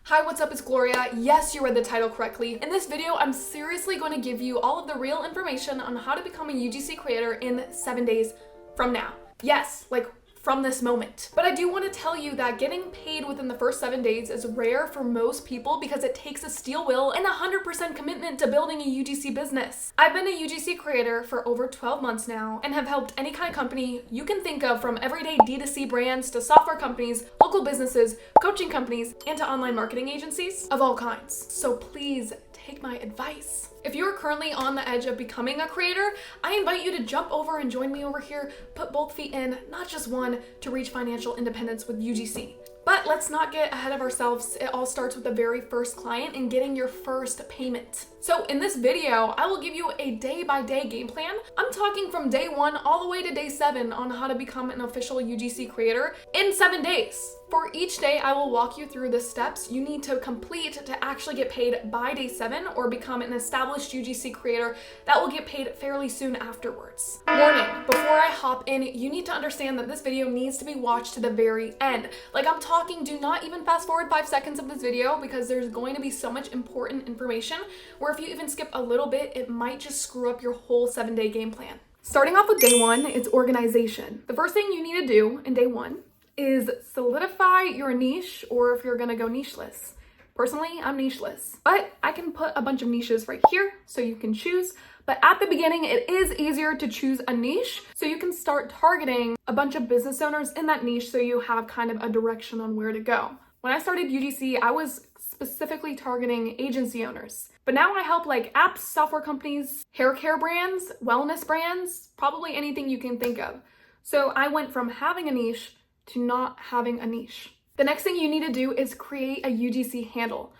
Hi, what's up? It's Gloria. Yes, you read the title correctly. In this video, I'm seriously going to give you all of the real information on how to become a UGC creator in 7 days from now. Yes, like from this moment. But I do want to tell you that getting paid within the first 7 days is rare for most people because it takes a steel will and 100% commitment to building a UGC business. I've been a UGC creator for over 12 months now and have helped any kind of company you can think of, from everyday D2C brands to software companies, local businesses, coaching companies, and to online marketing agencies of all kinds. So please take my advice. If you are currently on the edge of becoming a creator, I invite you to jump over and join me over here, put both feet in, not just one, to reach financial independence with UGC. But let's not get ahead of ourselves. It all starts with the very first client and getting your first payment. So in this video, I will give you a day-by-day game plan. I'm talking from day 1 all the way to day 7 on how to become an official UGC creator in 7 days. For each day, I will walk you through the steps you need to complete to actually get paid by day 7 or become an established UGC creator that will get paid fairly soon afterwards. Warning, before I hop in, you need to understand that this video needs to be watched to the very end. Like I'm talking, do not even fast forward 5 seconds of this video because there's going to be so much important information where if you even skip a little bit, it might just screw up your whole 7-day game plan. Starting off with day 1, it's organization. The first thing you need to do in day 1 is solidify your niche, or if you're gonna go nicheless. Personally, I'm nicheless, but I can put a bunch of niches right here so you can choose. But at the beginning, it is easier to choose a niche so you can start targeting a bunch of business owners in that niche so you have kind of a direction on where to go. When I started UGC, I was specifically targeting agency owners. But now I help like apps, software companies, hair care brands, wellness brands, probably anything you can think of. So I went from having a niche to not having a niche. The next thing you need to do is create a UGC handle.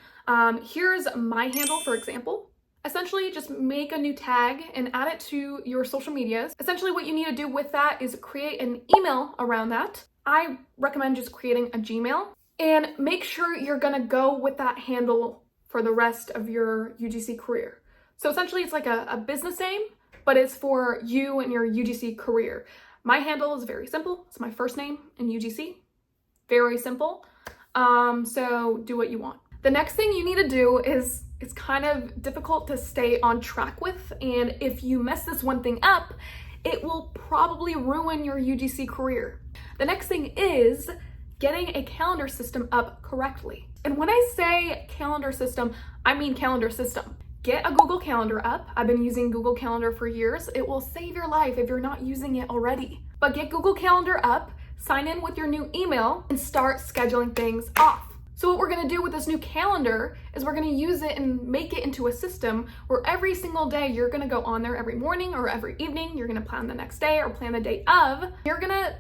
Here's my handle, for example. Essentially, just make a new tag and add it to your social medias. Essentially, what you need to do with that is create an email around that. I recommend just creating a Gmail and make sure you're gonna go with that handle for the rest of your UGC career. So essentially, it's like a business name, but it's for you and your UGC career. My handle is very simple. It's my first name in UGC. Very simple. So do what you want. The next thing you need to do is, it's kind of difficult to stay on track with. And if you mess this one thing up, it will probably ruin your UGC career. The next thing is getting a calendar system up correctly. And when I say calendar system, I mean calendar system. Get a Google Calendar up. I've been using Google Calendar for years. It will save your life if you're not using it already. But get Google Calendar up, sign in with your new email, and start scheduling things off. So what we're gonna do with this new calendar is we're gonna use it and make it into a system where every single day you're gonna go on there every morning or every evening. You're gonna plan the next day or plan the day of. You're gonna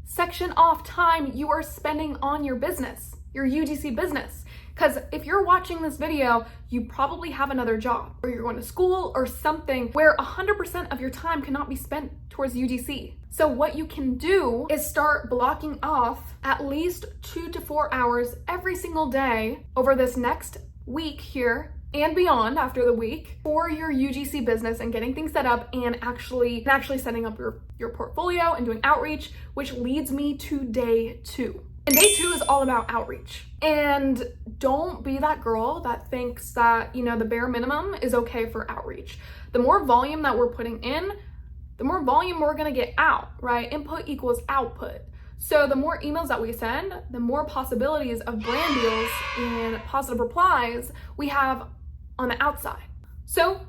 section off time you are spending on your business, your UGC business. Because if you're watching this video, you probably have another job or you're going to school or something where 100% of your time cannot be spent towards UGC. So what you can do is start blocking off at least 2 to 4 hours every single day over this next week here and beyond after the week for your UGC business and getting things set up and actually setting up your portfolio and doing outreach, which leads me to day 2. And day 2 is all about outreach. And don't be that girl that thinks that, the bare minimum is okay for outreach. The more volume that we're putting in, the more volume we're gonna get out, right? Input equals output. So the more emails that we send, the more possibilities of brand deals and positive replies we have on the outside. So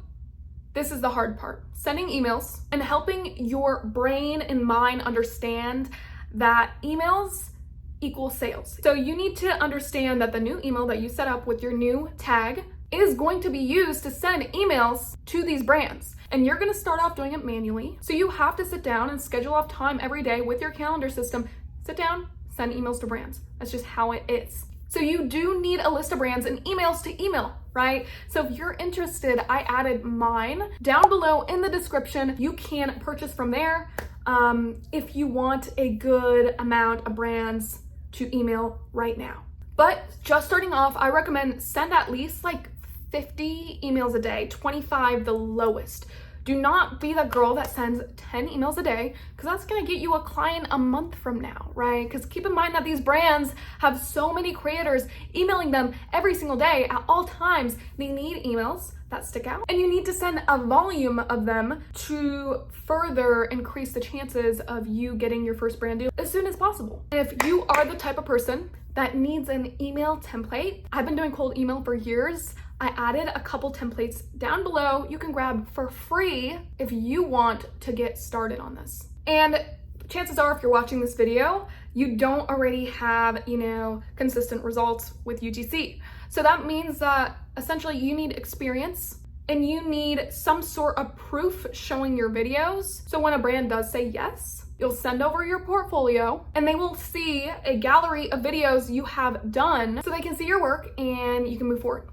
this is the hard part. Sending emails and helping your brain and mind understand that emails equal sales. So you need to understand that the new email that you set up with your new tag is going to be used to send emails to these brands. And you're gonna start off doing it manually. So you have to sit down and schedule off time every day with your calendar system. Sit down, send emails to brands. That's just how it is. So you do need a list of brands and emails to email, right? So if you're interested, I added mine down below in the description. You can purchase from there if you want a good amount of brands to email right now. But just starting off, I recommend send at least like 50 emails a day, 25 the lowest. Do not be the girl that sends 10 emails a day, because that's gonna get you a client a month from now, right? Because keep in mind that these brands have so many creators emailing them every single day at all times. They need emails that stick out, and you need to send a volume of them to further increase the chances of you getting your first brand deal as soon as possible. And if you are the type of person that needs an email template, I've been doing cold email for years. I added a couple templates down below you can grab for free if you want to get started on this. And chances are, if you're watching this video, you don't already have, consistent results with UGC. So that means that essentially you need experience and you need some sort of proof showing your videos. So when a brand does say yes, you'll send over your portfolio and they will see a gallery of videos you have done so they can see your work and you can move forward.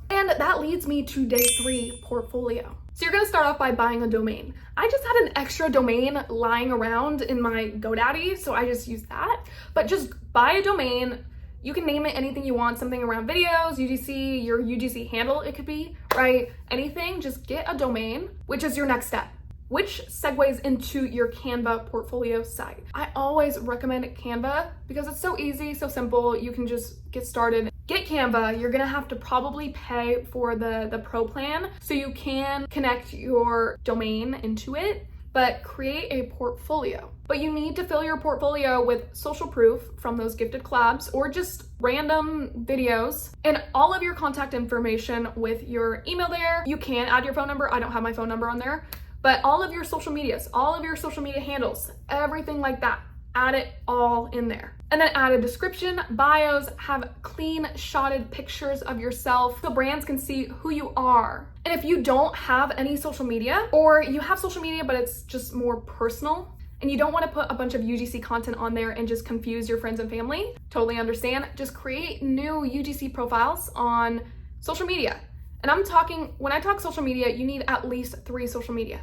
And that leads me to day 3, portfolio. So you're gonna start off by buying a domain. I just had an extra domain lying around in my GoDaddy, so I just used that. But just buy a domain. You can name it anything you want, something around videos, UGC, your UGC handle it could be, right? Anything, just get a domain, which is your next step, which segues into your Canva portfolio site. I always recommend Canva because it's so easy, so simple. You can just get started. Get Canva. You're gonna have to probably pay for the pro plan so you can connect your domain into it, but create a portfolio. But you need to fill your portfolio with social proof from those gifted collabs or just random videos and all of your contact information with your email there. You can add your phone number. I don't have my phone number on there, but all of your social medias, all of your social media handles, everything like that, add it all in there. And then add a description, bios, have clean shotted pictures of yourself so brands can see who you are. And if you don't have any social media, or you have social media but it's just more personal, and you don't want to put a bunch of UGC content on there and just confuse your friends and family, totally understand. Just create new UGC profiles on social media. And I'm talking, when I talk social media, you need at least 3 social media.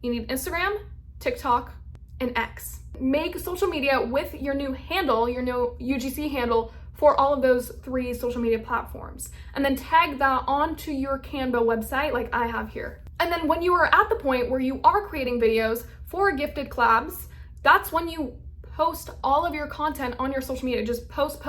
You need Instagram, TikTok, and X. Make social media with your new handle, your new UGC handle for all of those 3 social media platforms. And then tag that onto your Canva website like I have here. And then when you are at the point where you are creating videos for gifted collabs, that's when you post all of your content on your social media. Just post,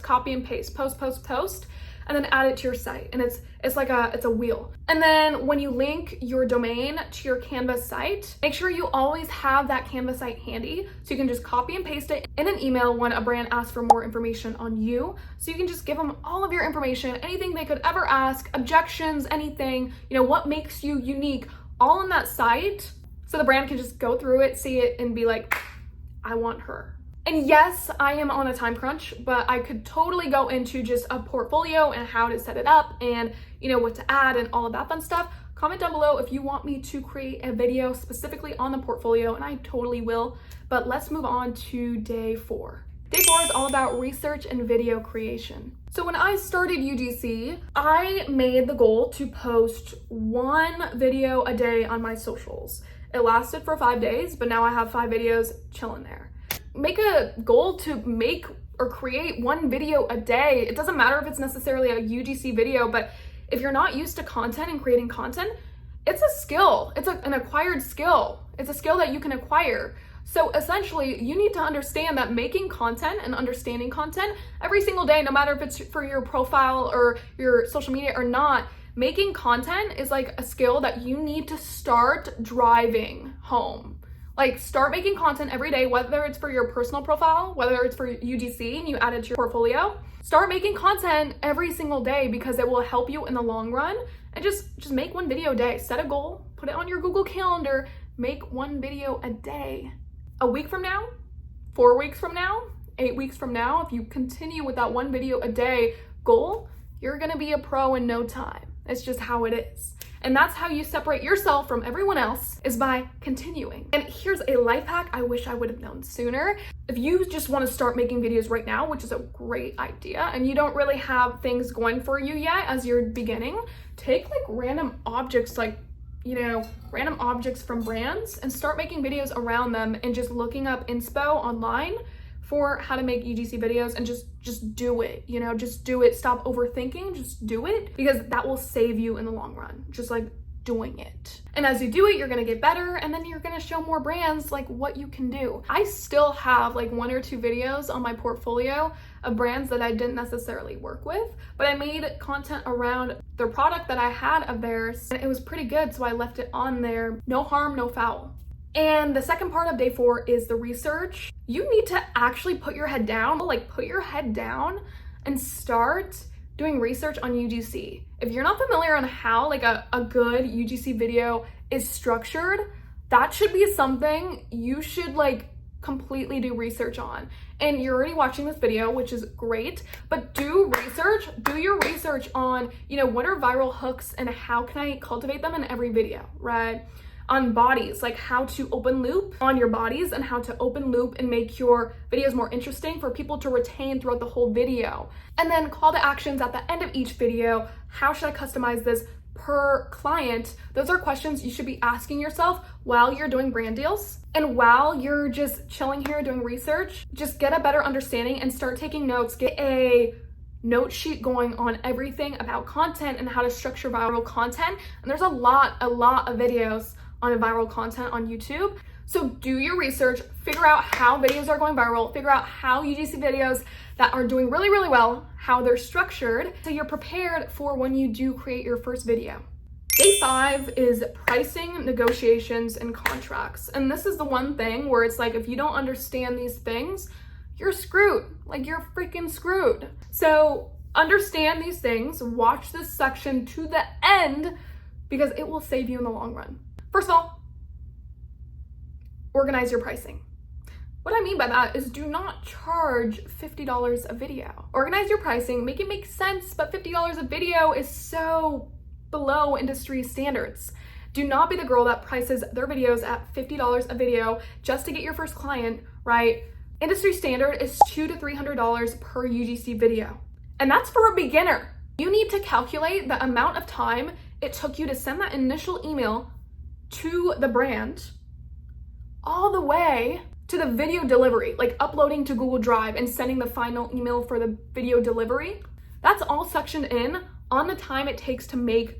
copy and paste, post, and then add it to your site. And it's like it's a wheel. And then when you link your domain to your Canva site, make sure you always have that Canva site handy so you can just copy and paste it in an email when a brand asks for more information on you. So you can just give them all of your information, anything they could ever ask, objections, anything, what makes you unique, all on that site. So the brand can just go through it, see it, and be like, I want her. And yes, I am on a time crunch, but I could totally go into just a portfolio and how to set it up and, what to add and all of that fun stuff. Comment down below if you want me to create a video specifically on the portfolio, and I totally will. But let's move on to day 4. Day 4 is all about research and video creation. So when I started UGC, I made the goal to post 1 video a day on my socials. It lasted for 5 days, but now I have 5 videos chilling there. Make a goal to make or create 1 video a day. It doesn't matter if it's necessarily a UGC video, but if you're not used to content and creating content, it's a skill. It's an acquired skill. It's a skill that you can acquire. So essentially, you need to understand that making content and understanding content every single day, no matter if it's for your profile or your social media or not, making content is like a skill that you need to start driving home. Like, start making content every day, whether it's for your personal profile, whether it's for UGC and you add it to your portfolio. Start making content every single day because it will help you in the long run. And just make 1 video a day. Set a goal, put it on your Google Calendar, make 1 video a day. A week from now, 4 weeks from now, 8 weeks from now, if you continue with that 1 video a day goal, you're gonna be a pro in no time. It's just how it is. And that's how you separate yourself from everyone else, is by continuing. And here's a life hack I wish I would have known sooner. If you just want to start making videos right now, which is a great idea, and you don't really have things going for you yet as you're beginning, take like random objects, like, random objects from brands and start making videos around them and just looking up inspo online for how to make UGC videos and just do it, just do it. Stop overthinking, just do it, because that will save you in the long run. Just like doing it. And as you do it, you're gonna get better, and then you're gonna show more brands like what you can do. I still have like 1 or 2 videos on my portfolio of brands that I didn't necessarily work with, but I made content around their product that I had of theirs, and it was pretty good, so I left it on there. No harm, no foul. And the second part of day 4 is the research. You need to actually put your head down, and start doing research on UGC. If you're not familiar on how like a good UGC video is structured, that should be something you should like completely do research on. And you're already watching this video, which is great, but do your research on, what are viral hooks and how can I cultivate them in every video, right? On bodies, like how to open loop on your bodies and how to open loop and make your videos more interesting for people to retain throughout the whole video. And then call to actions at the end of each video. How should I customize this per client? Those are questions you should be asking yourself while you're doing brand deals and while you're just chilling here doing research. Just get a better understanding and start taking notes. Get a note sheet going on everything about content and how to structure viral content. And there's a lot of videos on viral content on YouTube. So do your research, figure out how videos are going viral, figure out how UGC videos that are doing really, really well, how they're structured, so you're prepared for when you do create your first video. Day 5 is pricing, negotiations, and contracts. And this is the one thing where it's like, if you don't understand these things, you're screwed. Like, you're freaking screwed. So understand these things, watch this section to the end, because it will save you in the long run. First of all, organize your pricing. What I mean by that is do not charge $50 a video. Organize your pricing, make it make sense, but $50 a video is so below industry standards. Do not be the girl that prices their videos at $50 a video just to get your first client, right? Industry standard is $200 to $300 per UGC video. And that's for a beginner. You need to calculate the amount of time it took you to send that initial email to the brand all the way to the video delivery, like uploading to Google Drive and sending the final email for the video delivery. That's all sectioned in on the time it takes to make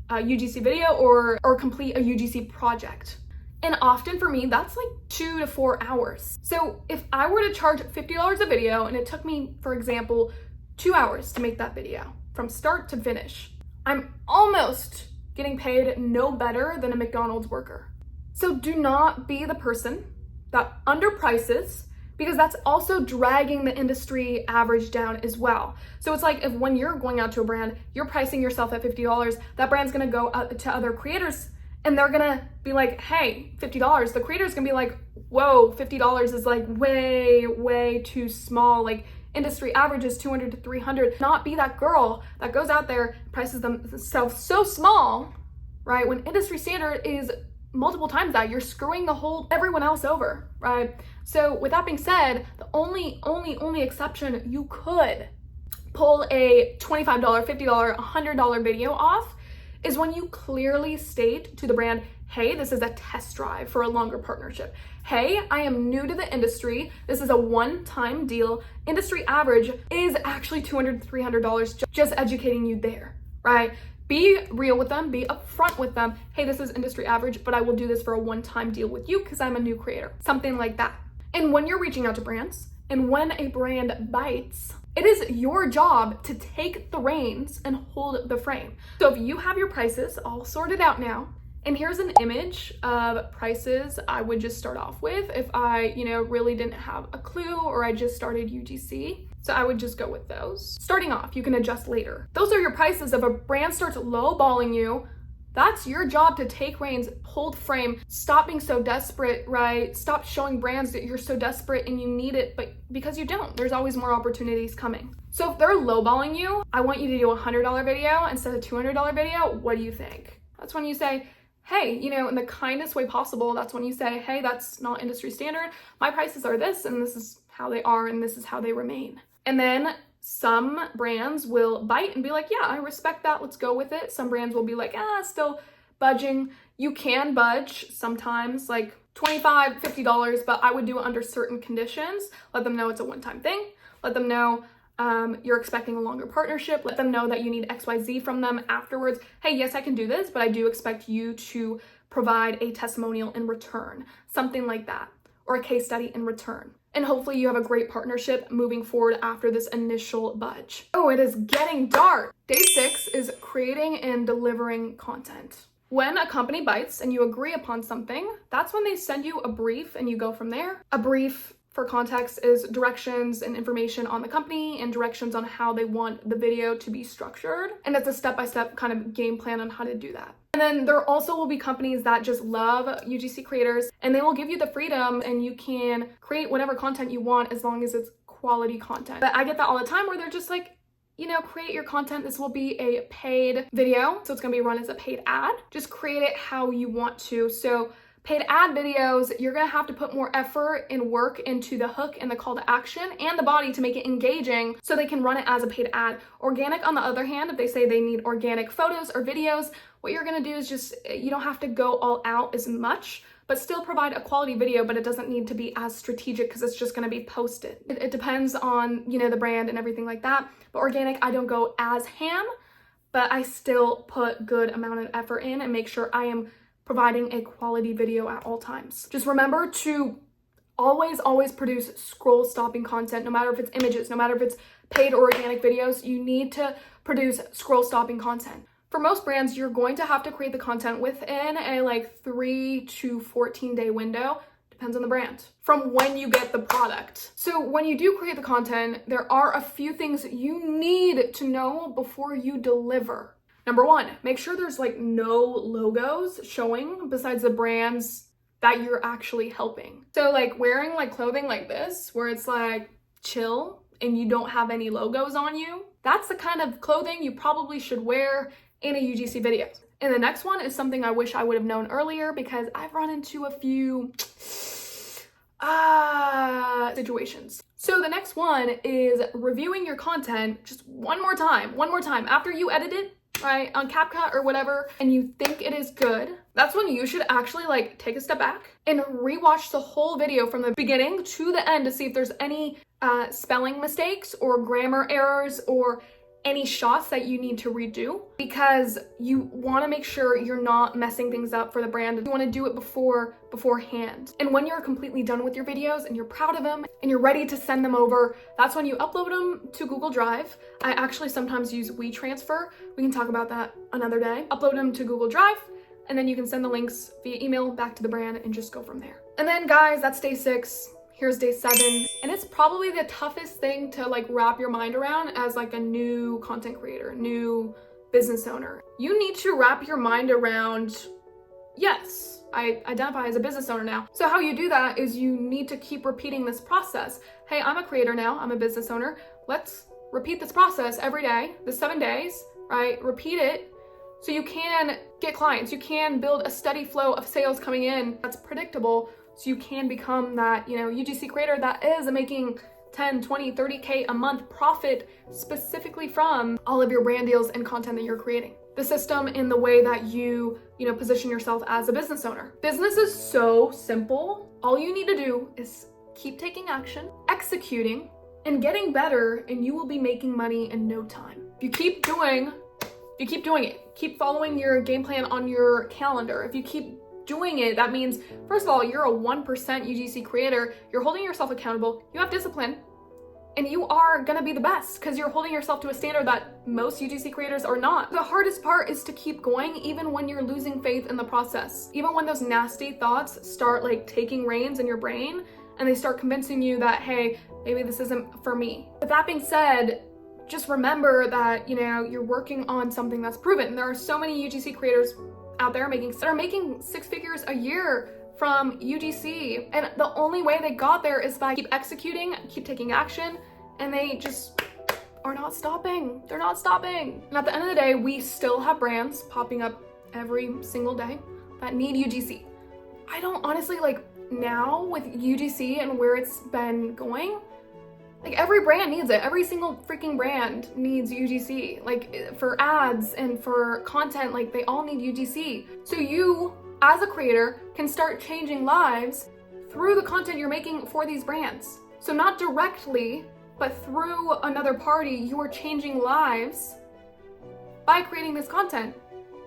a UGC video or complete a UGC project. And often for me, that's like 2 to 4 hours. So if I were to charge $50 a video and it took me, for example, 2 hours to make that video from start to finish, I'm almost getting paid no better than a McDonald's worker. So do not be the person that underprices, because that's also dragging the industry average down as well. So it's like, if when you're going out to a brand, you're pricing yourself at $50, that brand's gonna go out to other creators and they're gonna be like, hey, $50. The creator's gonna be like, whoa, $50 is like way too small. Like, industry average is $200 to $300. Not be that girl that goes out there, prices themselves so small, right? When industry standard is multiple times that, you're screwing everyone else over, right? So with that being said, the only exception you could pull a $25, $50, $100 video off is when you clearly state to the brand, hey, this is a test drive for a longer partnership. Hey, I am new to the industry. This is a one-time deal. Industry average is actually $200 to $300, just educating you there, right? Be real with them, be upfront with them. Hey, this is industry average, but I will do this for a one-time deal with you because I'm a new creator. Something like that. And when you're reaching out to brands and when a brand bites, it is your job to take the reins and hold the frame. So if you have your prices all sorted out now, and here's an image of prices I would just start off with if I, really didn't have a clue or I just started UGC. So I would just go with those. Starting off, you can adjust later. Those are your prices. If a brand starts lowballing you, that's your job to take reins, hold frame, stop being so desperate, right? Stop showing brands that you're so desperate and you need it, but because you don't, there's always more opportunities coming. So if they're lowballing you, I want you to do a $100 video instead of a $200 video. What do you think? That's when you say, hey, in the kindest way possible, that's when you say, hey, that's not industry standard. My prices are this, and this is how they are, and this is how they remain. And then some brands will bite and be like, yeah, I respect that. Let's go with it. Some brands will be like, still budging. You can budge sometimes, like $25, $50, but I would do it under certain conditions. Let them know it's a one-time thing. Let them know you're expecting a longer partnership, let them know that you need XYZ from them afterwards. Hey, yes, I can do this, but I do expect you to provide a testimonial in return, something like that, or a case study in return. And hopefully you have a great partnership moving forward after this initial budge. Oh, it is getting dark. Day 6 is creating and delivering content. When a company bites and you agree upon something, that's when they send you a brief and you go from there. A brief, for context, is directions and information on the company and directions on how they want the video to be structured. And it's a step-by-step kind of game plan on how to do that. And then there also will be companies that just love UGC creators and they will give you the freedom and you can create whatever content you want as long as it's quality content. But I get that all the time where they're just like, you know, create your content. This will be a paid video, so it's gonna be run as a paid ad. Just create it how you want to. So paid ad videos, you're gonna have to put more effort and work into the hook and the call to action and the body to make it engaging so they can run it as a paid ad. Organic, on the other hand, if they say they need organic photos or videos, what you're gonna do is just, you don't have to go all out as much, but still provide a quality video, but it doesn't need to be as strategic because it's just gonna be posted. It depends on, you know, the brand and everything like that. But organic, I don't go as ham, but I still put good amount of effort in and make sure I am providing a quality video at all times. Just remember to always produce scroll stopping content, no matter if it's images, no matter if it's paid or organic videos, you need to produce scroll stopping content. For most brands, you're going to have to create the content within a like 3 to 14 day window, depends on the brand, from when you get the product. So when you do create the content, there are a few things you need to know before you deliver. Number 1, make sure there's like no logos showing besides the brands that you're actually helping. So like wearing like clothing like this, where it's like chill and you don't have any logos on you, that's the kind of clothing you probably should wear in a UGC video. And the next one is something I wish I would have known earlier because I've run into a few situations. So the next one is reviewing your content just one more time after you edit it, right, on CapCut or whatever, and you think it is good. That's when you should actually like take a step back and rewatch the whole video from the beginning to the end to see if there's any spelling mistakes or grammar errors or any shots that you need to redo, because you want to make sure you're not messing things up for the brand. You want to do it beforehand. And when you're completely done with your videos and you're proud of them and you're ready to send them over, that's when you upload them to Google Drive. I actually sometimes use WeTransfer. We can talk about that another day. Upload them to Google Drive and then you can send the links via email back to the brand and just go from there. And then guys, that's day 6. Here's day 7, and it's probably the toughest thing to like wrap your mind around as like a new content creator, new business owner. You need to wrap your mind around, yes, I identify as a business owner now. So how you do that is you need to keep repeating this process. Hey, I'm a creator now, I'm a business owner. Let's repeat this process every day, the 7 days, right? Repeat it so you can get clients, you can build a steady flow of sales coming in that's predictable. So you can become that, you know, UGC creator that is making 10, 20, 30K a month profit specifically from all of your brand deals and content that you're creating. The system in the way that you position yourself as a business owner. Business is so simple. All you need to do is keep taking action, executing, and getting better, and you will be making money in no time. If you keep doing it, keep following your game plan on your calendar. If you keep doing it, that means, first of all, you're a 1% UGC creator, you're holding yourself accountable, you have discipline, and you are gonna be the best because you're holding yourself to a standard that most UGC creators are not. The hardest part is to keep going even when you're losing faith in the process. Even when those nasty thoughts start like taking reins in your brain and they start convincing you that, hey, maybe this isn't for me. With that being said, just remember that, you're working on something that's proven. There are so many UGC creators out there that are making 6 figures a year from UGC, and the only way they got there is by keep executing, keep taking action, and they just are not stopping. They're not stopping. And at the end of the day, we still have brands popping up every single day that need UGC. I don't honestly, like, now with UGC and where it's been going, like, every brand needs it. Every single freaking brand needs UGC. Like, for ads and for content, like, they all need UGC. So you, as a creator, can start changing lives through the content you're making for these brands. So not directly, but through another party, you are changing lives by creating this content.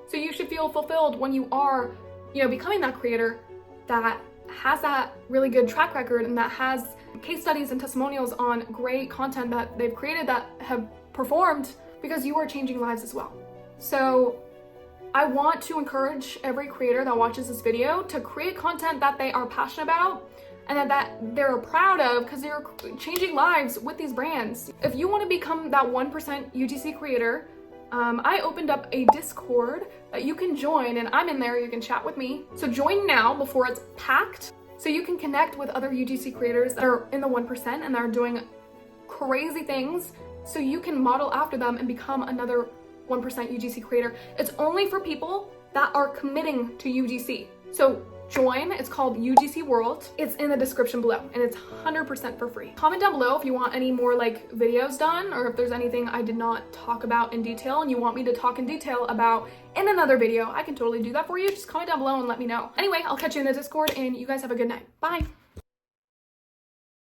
So you should feel fulfilled when you are, becoming that creator that has that really good track record and that has case studies and testimonials on great content that they've created that have performed, because you are changing lives as well. So I want to encourage every creator that watches this video to create content that they are passionate about and that they're proud of, because they're changing lives with these brands. If you want to become that 1% UGC creator, I opened up a Discord that you can join, and I'm in there. You can chat with me. So join now before it's packed, so you can connect with other UGC creators that are in the 1% and that are doing crazy things, so you can model after them and become another 1% UGC creator. It's only for people that are committing to UGC. So join. It's called UGC World. It's in the description below, and it's 100% for free. Comment down below if you want any more videos done, or if there's anything I did not talk about in detail and you want me to talk in detail about in another video. I can totally do that for you. Just comment down below and let me know. Anyway, I'll catch you in the Discord, and you guys have a good night. Bye.